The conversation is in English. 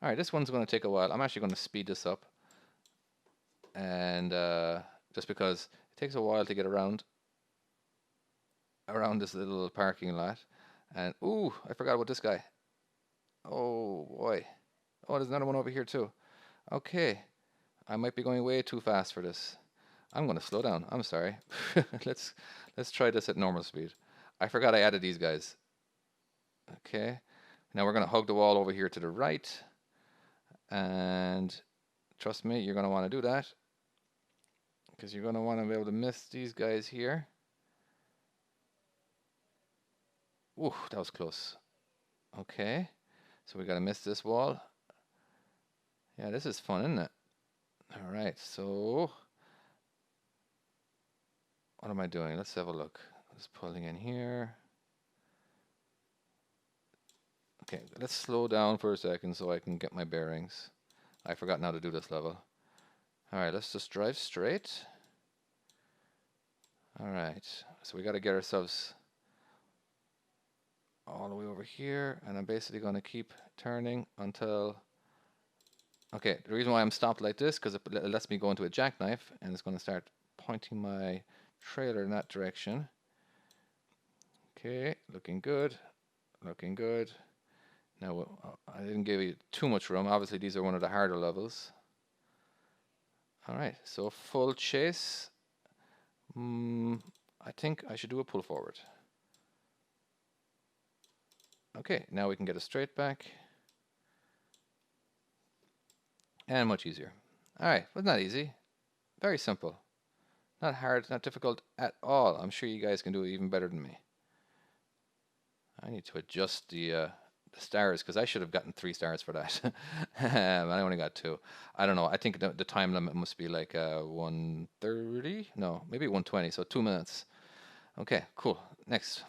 All right, this one's going to take a while. I'm actually going to speed this up, and just because it takes a while to get around this little parking lot. And ooh, I forgot about this guy. Oh boy. Oh, there's another one over here too. Okay, I might be going way too fast for this. I'm going to slow down. I'm sorry. let's let's try this at normal speed. I forgot I added these guys. Okay. Now we're going to hug the wall over here to the right. And trust me, you're going to want to do that because you're going to want to be able to miss these guys here. Ooh, that was close. Okay. So we got to miss this wall. Yeah, this is fun, isn't it? All right. So what am I doing? Let's have a look. Just pulling in here. Okay, let's slow down for a second so I can get my bearings. I forgot how to do this level. All right, let's just drive straight. All right, so we got to get ourselves all the way over here, and I'm basically going to keep turning until... Okay, the reason why I'm stopped like this, because it lets me go into a jackknife, and it's going to start pointing my trailer in that direction. Okay, looking good, looking good. Now, I didn't give you too much room. Obviously, these are one of the harder levels. All right, so full chase. I think I should do a pull forward. Okay, now we can get a straight back. And much easier. All right, wasn't that easy? Very simple. Not hard, not difficult at all. I'm sure you guys can do it even better than me. I need to adjust the stars because I should have gotten 3 stars for that. I only got 2. I don't know. I think the time limit must be like 1:30. No, maybe 1:20. So 2 minutes. Okay, cool. Next.